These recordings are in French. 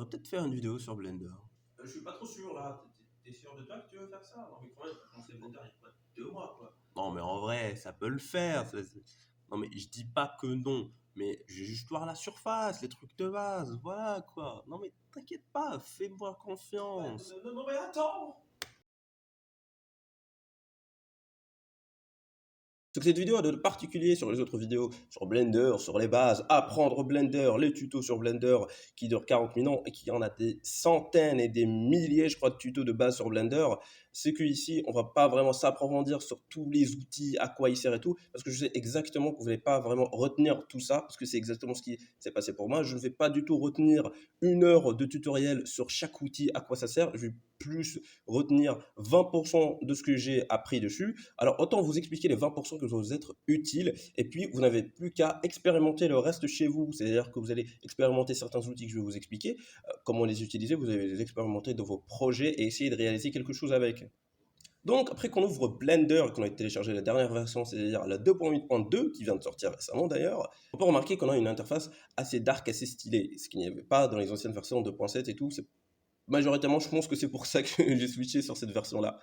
devrait peut-être faire une vidéo sur Blender. Je suis pas trop sûr là. T'es sûr de toi que tu veux faire ça? Non, mais quand même, t'as commencé Blender il y a quoi, 2 mois quoi. Non, mais en vrai, ça peut le faire. Non, mais je dis pas que non. Mais je vais juste voir la surface, les trucs de base. Voilà quoi. Non, mais t'inquiète pas, fais-moi Ouais, confiance. non, non, mais attends! Ce que cette vidéo a de particulier sur les autres vidéos, sur Blender, sur les bases, apprendre Blender, les tutos sur Blender qui durent 40 minutes et qui en a des centaines et des milliers, je crois, de tutos de base sur Blender, c'est que ici, on va pas vraiment s'approfondir sur tous les outils, à quoi ils servent et tout, parce que je sais exactement que vous n'allez pas vraiment retenir tout ça, parce que c'est exactement ce qui s'est passé pour moi. Je ne vais pas du tout retenir 1 heure de tutoriel sur chaque outil, à quoi ça sert. Je vais plus retenir 20% de ce que j'ai appris dessus. Alors, autant vous expliquer les 20% que vont vous être utiles, et puis vous n'avez plus qu'à expérimenter le reste chez vous. C'est-à-dire que vous allez expérimenter certains outils que je vais vous expliquer, comment les utiliser, vous allez les expérimenter dans vos projets et essayer de réaliser quelque chose avec. Donc, après qu'on ouvre Blender et qu'on ait téléchargé la dernière version, c'est-à-dire la 2.8.2, qui vient de sortir récemment d'ailleurs, on peut remarquer qu'on a une interface assez dark, assez stylée, ce qu'il n'y avait pas dans les anciennes versions 2.7 et tout. Majoritairement, je pense que c'est pour ça que j'ai switché sur cette version-là.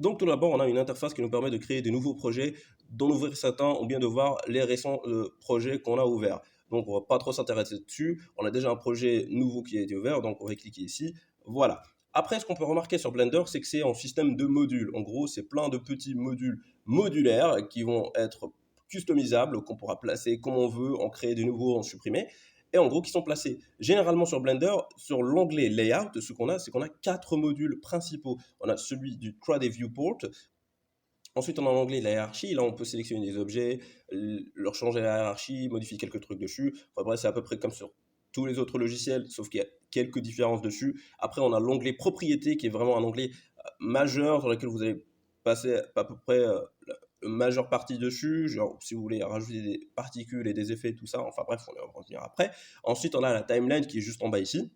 Donc tout d'abord, on a une interface qui nous permet de créer des nouveaux projets, d'en ouvrir certains ou bien de voir les récents projets qu'on a ouverts. Donc on va pas trop s'intéresser dessus. On a déjà un projet nouveau qui a été ouvert, donc on va cliquer ici. Voilà. Après, ce qu'on peut remarquer sur Blender, c'est que c'est en système de modules. En gros, c'est plein de petits modules modulaires qui vont être customisables, qu'on pourra placer comme on veut, en créer des nouveaux, en supprimer. Et en gros, qui sont placés généralement sur Blender, sur l'onglet Layout. Ce qu'on a, c'est qu'on a 4 modules principaux. On a celui du 3D Viewport. Ensuite, on a l'onglet la hiérarchie. Là, on peut sélectionner des objets, leur changer la hiérarchie, modifier quelques trucs dessus. Enfin, bref, c'est à peu près comme sur tous les autres logiciels, sauf qu'il y a quelques différences dessus. Après, on a l'onglet propriété, qui est vraiment un onglet majeur sur lequel vous allez passer à peu près la majeure partie dessus. Genre, si vous voulez rajouter des particules et des effets, tout ça. Enfin bref, on va en revenir après. Ensuite, on a la timeline qui est juste en bas ici.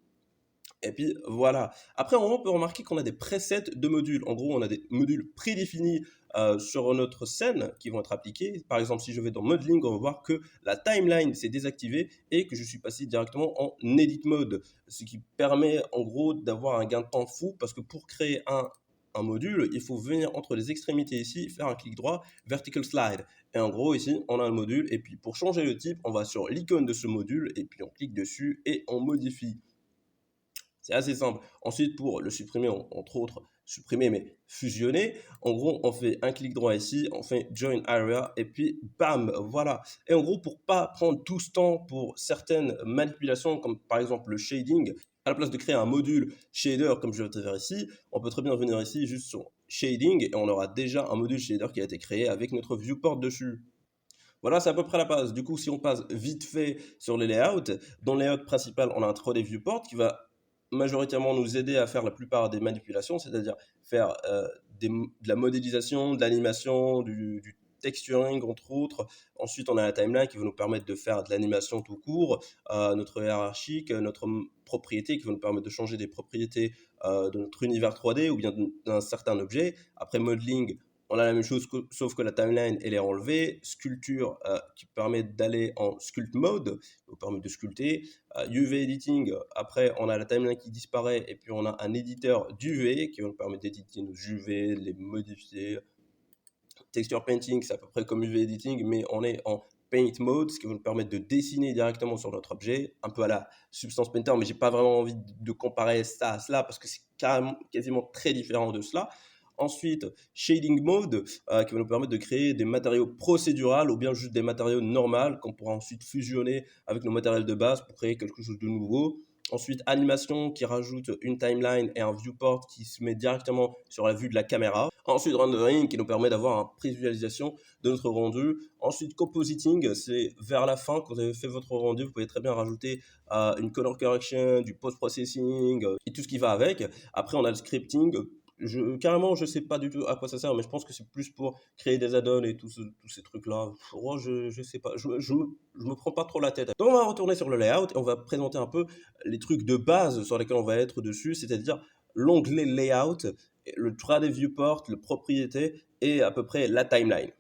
Et puis voilà. Après, on peut remarquer qu'on a des presets de modules. En gros, on a des modules prédéfinis sur notre scène qui vont être appliqués. Par exemple, si je vais dans Modeling, on va voir que la timeline s'est désactivée et que je suis passé directement en Edit Mode. Ce qui permet en gros d'avoir un gain de temps fou parce que pour créer un module, il faut venir entre les extrémités ici, faire un clic droit, Vertical Slide. Et en gros, ici, on a le module. Et puis pour changer le type, on va sur l'icône de ce module et puis on clique dessus et on modifie. C'est assez simple. Ensuite, pour le supprimer, entre autres, supprimer mais fusionner, en gros, on fait un clic droit ici, on fait Join Area et puis bam, voilà. Et en gros, pour pas prendre tout ce temps pour certaines manipulations, comme par exemple le shading, à la place de créer un module shader comme je vais te faire ici, on peut très bien venir ici juste sur shading et on aura déjà un module shader qui a été créé avec notre viewport dessus. Voilà, c'est à peu près la base. Du coup, si on passe vite fait sur les layouts, dans le layout principal, on a un 3D viewport qui va majoritairement nous aider à faire la plupart des manipulations, c'est-à-dire faire de la modélisation, de l'animation, du texturing, entre autres. Ensuite, on a la timeline qui va nous permettre de faire de l'animation tout court, notre hiérarchique, notre propriété qui va nous permettre de changer des propriétés de notre univers 3D ou bien d'un certain objet. Après, modeling, on a la même chose, sauf que la timeline, elle est enlevée. Sculpture, qui permet d'aller en sculpt mode, qui nous permet de sculpter. UV editing, après, on a la timeline qui disparaît, et puis on a un éditeur d'UV qui va nous permettre d'éditer nos UV, les modifier. Texture painting, c'est à peu près comme UV editing, mais on est en paint mode, ce qui va nous permettre de dessiner directement sur notre objet, un peu à la Substance Painter, mais j'ai pas vraiment envie de comparer ça à cela, parce que c'est quasiment très différent de cela. Ensuite, Shading Mode, qui va nous permettre de créer des matériaux procéduraux ou bien juste des matériaux normaux qu'on pourra ensuite fusionner avec nos matériels de base pour créer quelque chose de nouveau. Ensuite, Animation qui rajoute une timeline et un viewport qui se met directement sur la vue de la caméra. Ensuite, Rendering qui nous permet d'avoir une prévisualisation de notre rendu. Ensuite, Compositing, c'est vers la fin, quand vous avez fait votre rendu, vous pouvez très bien rajouter une color correction, du post-processing et tout ce qui va avec. Après, on a le Scripting. Carrément, je sais pas du tout à quoi ça sert, mais je pense que c'est plus pour créer des add-ons et tous ces trucs-là. Oh, je sais pas, je me prends pas trop la tête. Donc, on va retourner sur le layout et on va présenter un peu les trucs de base sur lesquels on va être dessus, c'est-à-dire l'onglet layout, le 3D viewport, le propriété et à peu près la timeline.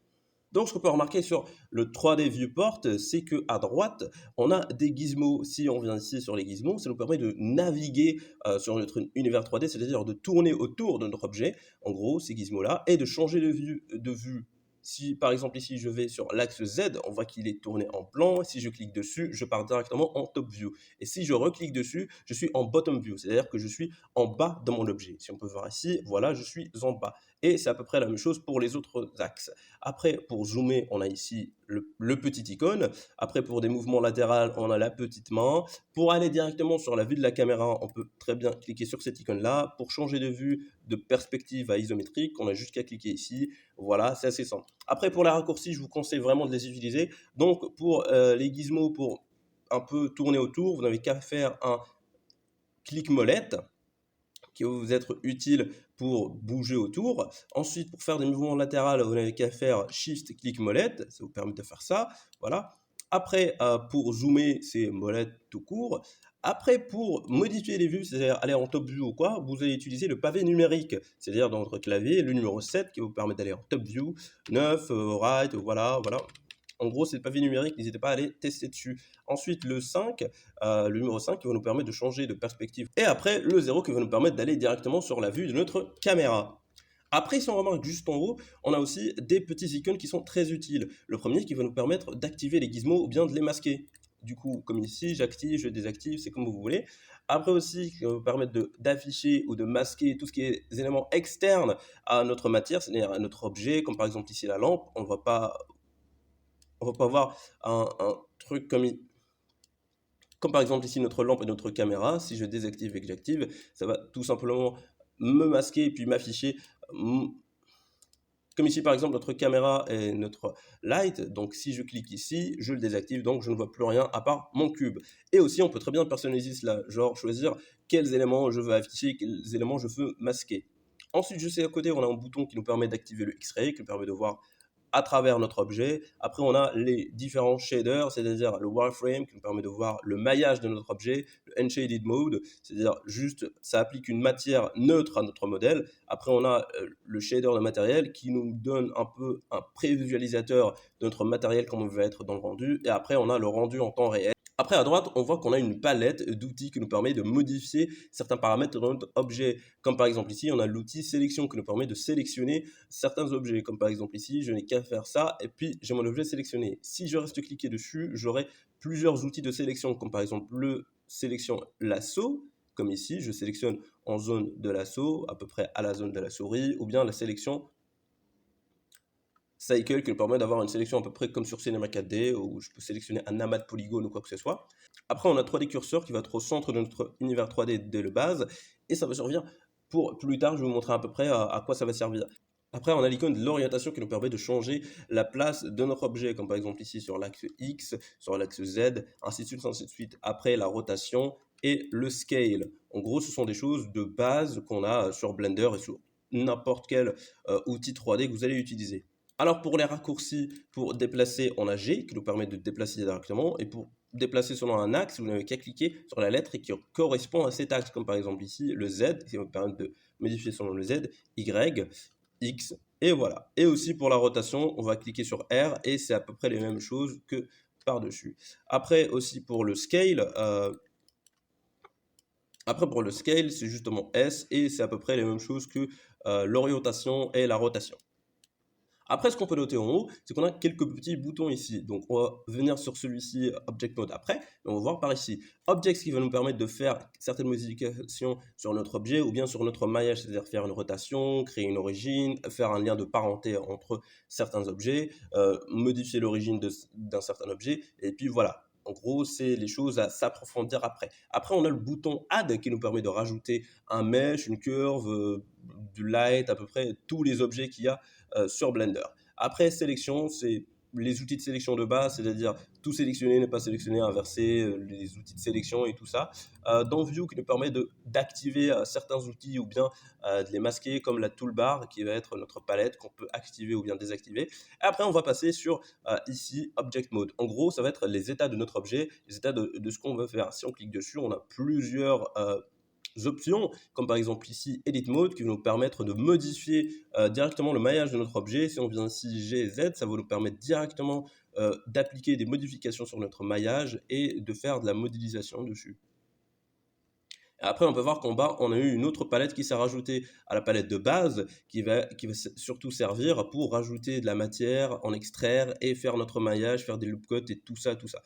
Donc, ce qu'on peut remarquer sur le 3D Viewport, c'est qu'à droite, on a des gizmos. Si on vient ici sur les gizmos, ça nous permet de naviguer sur notre univers 3D, c'est-à-dire de tourner autour de notre objet, en gros, ces gizmos-là, et de changer de vue. Si par exemple ici je vais sur l'axe Z, on voit qu'il est tourné en plan. Si je clique dessus, je pars directement en top view. Et si je reclique dessus, je suis en bottom view, c'est-à-dire que je suis en bas de mon objet. Si on peut voir ici, voilà, je suis en bas. Et c'est à peu près la même chose pour les autres axes. Après, pour zoomer, on a ici le petit icône. Après, pour des mouvements latéraux, on a la petite main. Pour aller directement sur la vue de la caméra, on peut très bien cliquer sur cette icône-là. Pour changer de vue de perspective à isométrique, on a juste qu'à cliquer ici. Voilà, c'est assez simple. Après, pour les raccourcis, je vous conseille vraiment de les utiliser. Donc, pour les gizmos, pour un peu tourner autour, vous n'avez qu'à faire un clic molette qui va vous être utile pour bouger autour. Ensuite, pour faire des mouvements latéraux, vous n'avez qu'à faire Shift, clic, molette. Ça vous permet de faire ça. Voilà. Après, pour zoomer, c'est molette tout court. Après, pour modifier les vues, c'est-à-dire aller en top view ou quoi, vous allez utiliser le pavé numérique, c'est-à-dire dans votre clavier, le numéro 7 qui vous permet d'aller en top view, 9, right, voilà, voilà. En gros, c'est le pavé numérique, n'hésitez pas à aller tester dessus. Ensuite, le 5, le numéro 5 qui va nous permettre de changer de perspective. Et après, le 0 qui va nous permettre d'aller directement sur la vue de notre caméra. Après, si on remarque juste en haut, on a aussi des petits icônes qui sont très utiles. Le premier qui va nous permettre d'activer les gizmos ou bien de les masquer. Du coup, comme ici, j'active, je désactive, c'est comme vous voulez. Après aussi, qui va nous permettre d'afficher ou de masquer tout ce qui est des éléments externes à notre matière, c'est-à-dire à notre objet, comme par exemple ici la lampe. On va pas voir un truc comme par exemple ici notre lampe et notre caméra. Si je désactive et que j'active, ça va tout simplement me masquer et puis m'afficher. Comme ici par exemple notre caméra et notre light, donc si je clique ici, je le désactive, donc je ne vois plus rien à part mon cube. Et aussi on peut très bien personnaliser cela, genre choisir quels éléments je veux afficher, quels éléments je veux masquer. Ensuite, je sais à côté, on a un bouton qui nous permet d'activer le X-Ray, qui nous permet de voir à travers notre objet. Après, on a les différents shaders, c'est-à-dire le wireframe qui nous permet de voir le maillage de notre objet, le unshaded mode, c'est-à-dire juste ça applique une matière neutre à notre modèle. Après, on a le shader de matériel qui nous donne un peu un prévisualisateur de notre matériel comme on veut être dans le rendu. Et après, on a le rendu en temps réel. Après, à droite, on voit qu'on a une palette d'outils qui nous permet de modifier certains paramètres de notre objet. Comme par exemple ici, on a l'outil sélection qui nous permet de sélectionner certains objets. Comme par exemple ici, je n'ai qu'à faire ça et puis j'ai mon objet sélectionné. Si je reste cliqué dessus, j'aurai plusieurs outils de sélection, comme par exemple le sélection lasso. Comme ici, je sélectionne en zone de lasso, à peu près à la zone de la souris, ou bien la sélection Cycle qui nous permet d'avoir une sélection à peu près comme sur Cinema 4D où je peux sélectionner un amas de polygones ou quoi que ce soit. Après, on a 3D curseur qui va être au centre de notre univers 3D dès le base et ça va servir pour plus tard, je vais vous montrer à peu près à quoi ça va servir. Après, on a l'icône de l'orientation qui nous permet de changer la place de notre objet, comme par exemple ici sur l'axe X, sur l'axe Z, ainsi de suite, ainsi de suite. Après, la rotation et le scale. En gros, ce sont des choses de base qu'on a sur Blender et sur n'importe quel outil 3D que vous allez utiliser. Alors pour les raccourcis, pour déplacer, on a G qui nous permet de déplacer directement. Et pour déplacer selon un axe, vous n'avez qu'à cliquer sur la lettre qui correspond à cet axe. Comme par exemple ici, le Z, qui va me permettre de modifier selon le Z, Y, X, et voilà. Et aussi pour la rotation, on va cliquer sur R et c'est à peu près les mêmes choses que par-dessus. Après aussi pour le scale, c'est justement S et c'est à peu près les mêmes choses que l'orientation et la rotation. Après, ce qu'on peut noter en haut, c'est qu'on a quelques petits boutons ici. Donc, on va venir sur celui-ci, Object Mode après, et on va voir par ici. Objects qui va nous permettre de faire certaines modifications sur notre objet ou bien sur notre maillage, c'est-à-dire faire une rotation, créer une origine, faire un lien de parenté entre certains objets, modifier l'origine d'un certain objet, et puis voilà. En gros, c'est les choses à s'approfondir après. Après, on a le bouton Add qui nous permet de rajouter un mesh, une curve, du light, à peu près tous les objets qu'il y a sur Blender. Après, sélection, c'est les outils de sélection de base, c'est-à-dire tout sélectionner, ne pas sélectionner, inverser, les outils de sélection et tout ça. Dans View, qui nous permet d'activer certains outils ou bien de les masquer, comme la toolbar, qui va être notre palette qu'on peut activer ou bien désactiver. Et après, on va passer sur ici, Object Mode. En gros, ça va être les états de notre objet, les états de ce qu'on veut faire. Si on clique dessus, on a plusieurs options, comme par exemple ici Edit Mode, qui va nous permettre de modifier directement le maillage de notre objet. Si on vient ici GZ, ça va nous permettre directement d'appliquer des modifications sur notre maillage et de faire de la modélisation dessus. Et après, on peut voir qu'en bas, on a eu une autre palette qui s'est rajoutée à la palette de base, qui va surtout servir pour rajouter de la matière, en extraire et faire notre maillage, faire des loop cuts et tout ça, tout ça.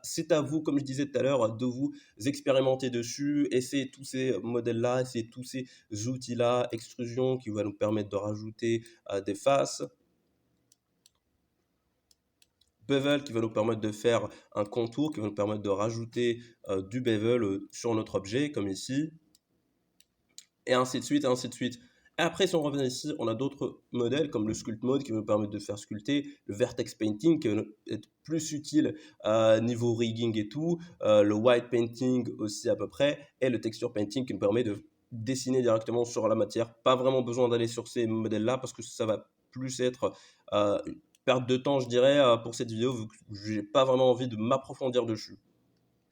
C'est à vous, comme je disais tout à l'heure, de vous expérimenter dessus, essayer tous ces modèles-là, essayer tous ces outils-là, extrusion qui va nous permettre de rajouter des faces. Bevel qui va nous permettre de faire un contour, qui va nous permettre de rajouter du bevel sur notre objet, comme ici, et ainsi de suite, et ainsi de suite. Et après, si on revient ici, on a d'autres modèles, comme le Sculpt Mode, qui va nous permettre de faire sculpter, le Vertex Painting, qui va être plus utile niveau rigging et tout, le White Painting aussi à peu près, et le Texture Painting, qui nous permet de dessiner directement sur la matière. Pas vraiment besoin d'aller sur ces modèles-là, parce que ça va plus être une perte de temps, je dirais, pour cette vidéo, vu que je n'ai pas vraiment envie de m'approfondir dessus.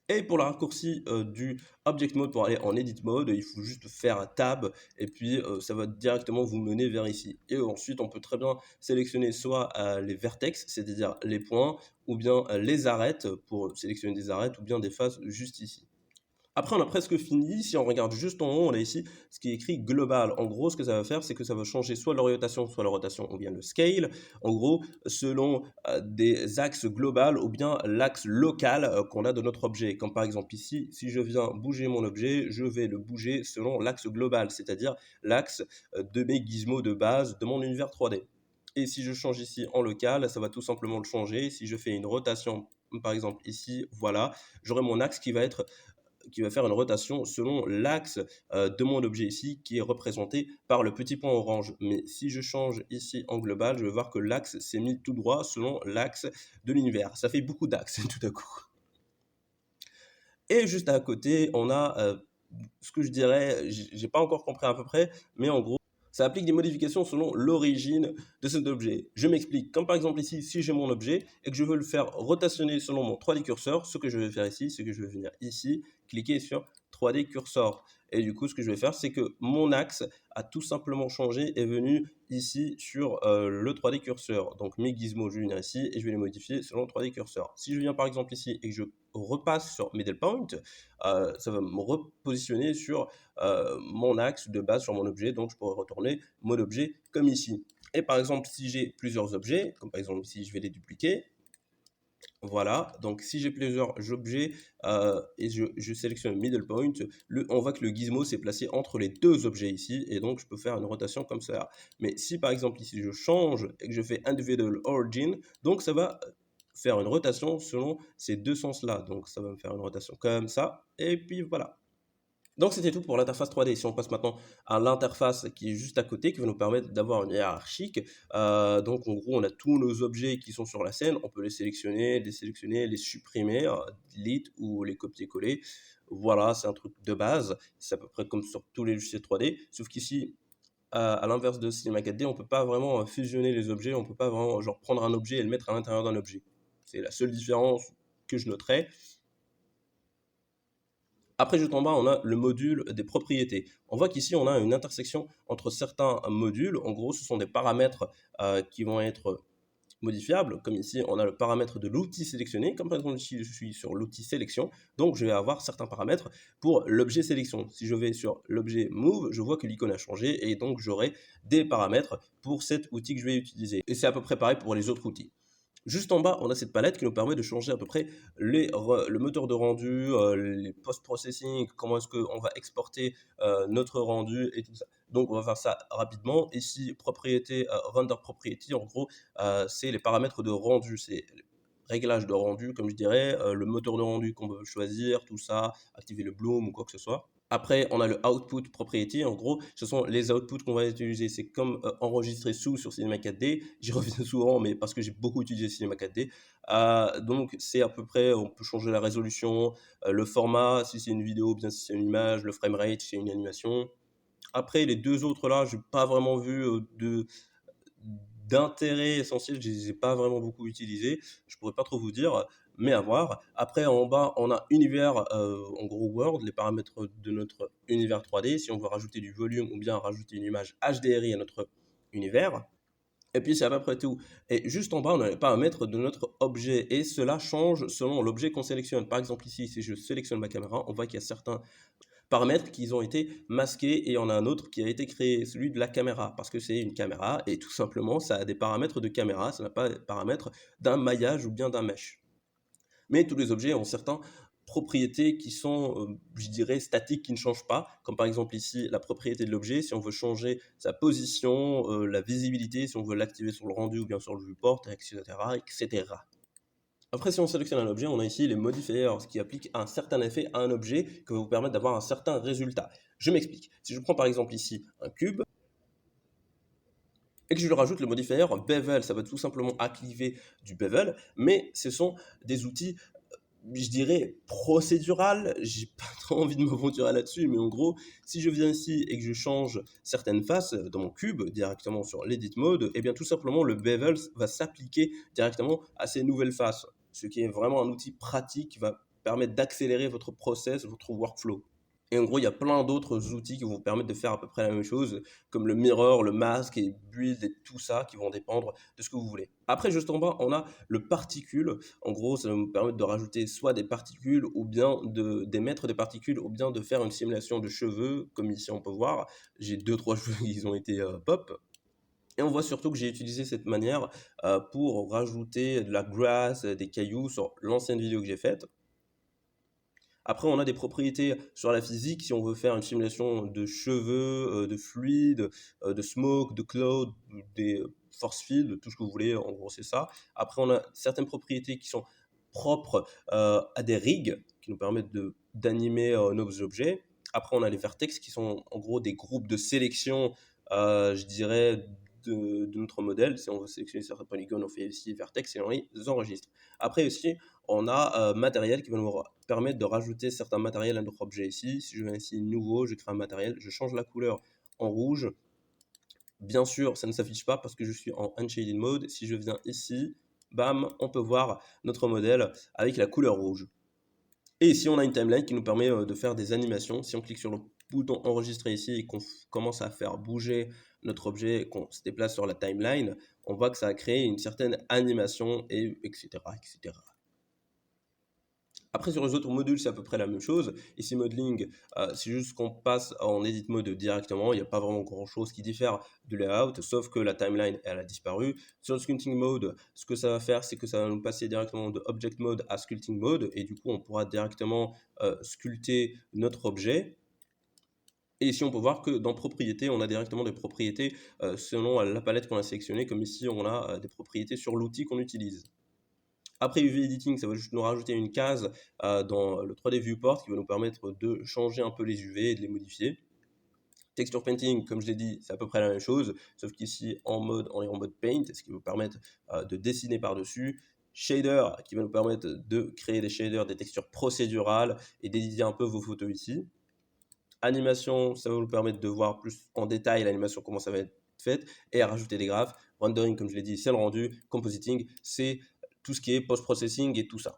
Et pour le raccourci du Object Mode pour aller en Edit Mode, il faut juste faire un Tab et puis ça va directement vous mener vers ici. Et ensuite, on peut très bien sélectionner soit les vertex, c'est-à-dire les points, ou bien les arêtes pour sélectionner des arêtes, ou bien des faces juste ici. Après, on a presque fini. Si on regarde juste en haut, on a ici ce qui est écrit global. En gros, ce que ça va faire, c'est que ça va changer soit l'orientation, soit la rotation, ou bien le scale. En gros, selon des axes global ou bien l'axe local qu'on a de notre objet. Comme par exemple ici, si je viens bouger mon objet, je vais le bouger selon l'axe global, c'est-à-dire l'axe de mes gizmos de base de mon univers 3D. Et si je change ici en local, ça va tout simplement le changer. Si je fais une rotation, par exemple ici, voilà, j'aurai mon axe qui va faire une rotation selon l'axe de mon objet ici, qui est représenté par le petit point orange. Mais si je change ici en global, je vais voir que l'axe s'est mis tout droit selon l'axe de l'univers. Ça fait beaucoup d'axes tout à coup. Et juste à côté, on a ce que je dirais, j'ai pas encore compris à peu près, mais en gros, ça applique des modifications selon l'origine de cet objet. Je m'explique. Comme par exemple ici, si j'ai mon objet et que je veux le faire rotationner selon mon 3D curseur, ce que je vais faire ici, c'est que je vais venir ici, cliquer sur 3D cursor. Et du coup, ce que je vais faire, c'est que mon axe a tout simplement changé et est venu ici sur le 3D curseur. Donc mes gizmos, je vais venir ici et je vais les modifier selon le 3D cursor. Si je viens par exemple ici et que je repasse sur Middle Point, ça va me repositionner sur mon axe de base sur mon objet, donc je pourrais retourner mon objet comme ici. Et par exemple, si j'ai plusieurs objets, comme par exemple ici, je vais les dupliquer. Voilà, donc si j'ai plusieurs objets et je sélectionne Middle Point, on voit que le gizmo s'est placé entre les deux objets ici, et donc je peux faire une rotation comme ça. Mais si par exemple ici je change et que je fais Individual Origin, donc ça va faire une rotation selon ces deux sens-là. Donc ça va me faire une rotation comme ça, et puis voilà. Donc c'était tout pour l'interface 3D. Si on passe maintenant à l'interface qui est juste à côté, qui va nous permettre d'avoir une hiérarchique. Donc en gros, on a tous nos objets qui sont sur la scène. On peut les sélectionner, les désélectionner, les supprimer, delete ou les copier-coller. Voilà, c'est un truc de base. C'est à peu près comme sur tous les logiciels 3D. Sauf qu'ici, à l'inverse de Cinema 4D, on ne peut pas vraiment fusionner les objets. On ne peut pas vraiment genre, prendre un objet et le mettre à l'intérieur d'un objet. C'est la seule différence que je noterais. Après, juste en bas, on a le module des propriétés. On voit qu'ici, on a une intersection entre certains modules. En gros, ce sont des paramètres qui vont être modifiables. Comme ici, on a le paramètre de l'outil sélectionné. Comme par exemple, ici, je suis sur l'outil sélection. Donc, je vais avoir certains paramètres pour l'objet sélection. Si je vais sur l'objet move, je vois que l'icône a changé. Et donc, j'aurai des paramètres pour cet outil que je vais utiliser. Et c'est à peu près pareil pour les autres outils. Juste en bas, on a cette palette qui nous permet de changer à peu près le moteur de rendu, les post-processing, comment est-ce qu'on va exporter notre rendu et tout ça. Donc, on va faire ça rapidement. Ici, propriété, render propriety, en gros, c'est les paramètres de rendu, c'est les réglages de rendu, comme je dirais, le moteur de rendu qu'on veut choisir, tout ça, activer le bloom ou quoi que ce soit. Après, on a le output propriety. En gros, ce sont les outputs qu'on va utiliser. C'est comme enregistrer sous sur Cinema 4D. J'y reviens souvent, mais parce que j'ai beaucoup utilisé Cinema 4D. Donc, c'est à peu près, on peut changer la résolution, le format, si c'est une vidéo, ou bien si c'est une image, le framerate, si c'est une animation. Après, les deux autres là, je n'ai pas vraiment vu d'intérêt essentiel, je ne les ai pas vraiment beaucoup utilisés. Je pourrais pas trop vous dire, mais à voir. Après, en bas, on a univers, en gros World, les paramètres de notre univers 3D. Si on veut rajouter du volume ou bien rajouter une image HDRI à notre univers. Et puis c'est à peu près tout. Et juste en bas, on a les paramètres de notre objet. Et cela change selon l'objet qu'on sélectionne. Par exemple ici, si je sélectionne ma caméra, on voit qu'il y a certains paramètres qui ont été masqués et il y en a un autre qui a été créé, celui de la caméra, parce que c'est une caméra et tout simplement ça a des paramètres de caméra, ça n'a pas des paramètres d'un maillage ou bien d'un mesh. Mais tous les objets ont certaines propriétés qui sont, je dirais, statiques, qui ne changent pas, comme par exemple ici la propriété de l'objet, si on veut changer sa position, la visibilité, si on veut l'activer sur le rendu ou bien sur le viewport, etc., etc. Après, si on sélectionne un objet, on a ici les modifiers, ce qui applique un certain effet à un objet qui va vous permettre d'avoir un certain résultat. Je m'explique. Si je prends par exemple ici un cube et que je lui rajoute le modifier bevel, ça va tout simplement activer du bevel, mais ce sont des outils, je dirais, procédural. J'ai pas trop envie de m'aventurer là-dessus, mais en gros, si je viens ici et que je change certaines faces dans mon cube directement sur l'edit mode, et bien tout simplement le bevel va s'appliquer directement à ces nouvelles faces, ce qui est vraiment un outil pratique qui va permettre d'accélérer votre process, votre workflow. Et en gros, il y a plein d'autres outils qui vont vous permettre de faire à peu près la même chose, comme le mirror, le mask et build et tout ça, qui vont dépendre de ce que vous voulez. Après, juste en bas, on a le particule. En gros, ça va nous permettre de rajouter soit des particules, ou bien d'émettre des particules, ou bien de faire une simulation de cheveux, comme ici on peut voir. J'ai 2-3 cheveux qui ont été pop. Et on voit surtout que j'ai utilisé cette manière pour rajouter de la grass, des cailloux sur l'ancienne vidéo que j'ai faite. Après, on a des propriétés sur la physique, si on veut faire une simulation de cheveux, de fluide, de smoke, de cloud, des force field, tout ce que vous voulez, en gros c'est ça. Après, on a certaines propriétés qui sont propres à des rigs, qui nous permettent d'animer nos objets. Après, on a les vertex qui sont en gros des groupes de sélection, je dirais, de notre modèle. Si on veut sélectionner certains polygones, on fait ici vertex et on les enregistre. Après aussi, on a matériel qui va nous permettre de rajouter certains matériels à notre objet ici. Si je viens ici nouveau, je crée un matériel, je change la couleur en rouge. Bien sûr, ça ne s'affiche pas parce que je suis en Unshaded Mode. Si je viens ici, bam, on peut voir notre modèle avec la couleur rouge. Et ici, on a une timeline qui nous permet de faire des animations. Si on clique sur le bouton enregistrer ici et qu'on commence à faire bouger notre objet, qu'on se déplace sur la timeline, on voit que ça a créé une certaine animation, et etc., etc. Après, sur les autres modules, c'est à peu près la même chose. Ici, modeling, c'est juste qu'on passe en edit mode directement. Il n'y a pas vraiment grand-chose qui diffère du layout, sauf que la timeline, elle a disparu. Sur le sculpting mode, ce que ça va faire, c'est que ça va nous passer directement de object mode à sculpting mode. Et du coup, on pourra directement sculpter notre objet. Et ici, on peut voir que dans propriétés, on a directement des propriétés selon la palette qu'on a sélectionnée. Comme ici, on a des propriétés sur l'outil qu'on utilise. Après UV Editing, ça va juste nous rajouter une case dans le 3D Viewport qui va nous permettre de changer un peu les UV et de les modifier. Texture Painting, comme je l'ai dit, c'est à peu près la même chose, sauf qu'ici, on est en mode Paint, ce qui va nous permettre de dessiner par-dessus. Shader, qui va nous permettre de créer des shaders, des textures procédurales et d'éditer un peu vos photos ici. Animation, ça va nous permettre de voir plus en détail l'animation, comment ça va être faite, et à rajouter des graphes. Rendering, comme je l'ai dit, c'est le rendu. Compositing, c'est tout ce qui est post-processing et tout ça.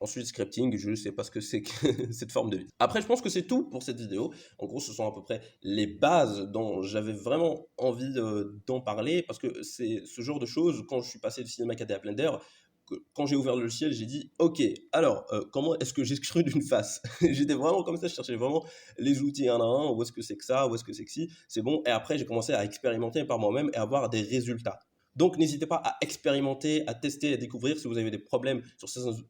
Ensuite, scripting, je ne sais pas ce que c'est que cette forme de vie. Après, je pense que c'est tout pour cette vidéo. En gros, ce sont à peu près les bases dont j'avais vraiment envie d'en parler, parce que c'est ce genre de choses, quand je suis passé de Cinema 4D à Blender, quand j'ai ouvert le logiciel, j'ai dit, ok, alors, comment est-ce que j'extrude une face? J'étais vraiment comme ça, je cherchais vraiment les outils un à un, où est-ce que c'est que ça, où est-ce que c'est que si, c'est bon. Et après, j'ai commencé à expérimenter par moi-même et avoir des résultats. Donc, n'hésitez pas à expérimenter, à tester, à découvrir. Si vous avez des problèmes sur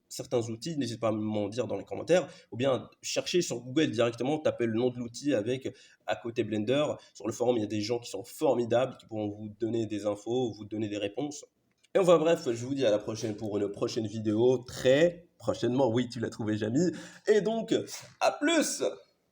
certains outils, n'hésitez pas à m'en dire dans les commentaires. Ou bien, cherchez sur Google directement, tapez le nom de l'outil avec à côté Blender. Sur le forum, il y a des gens qui sont formidables, qui pourront vous donner des infos, vous donner des réponses. Et enfin bref, je vous dis à la prochaine pour une prochaine vidéo, très prochainement. Oui, tu l'as trouvé, Jamy. Et donc, à plus!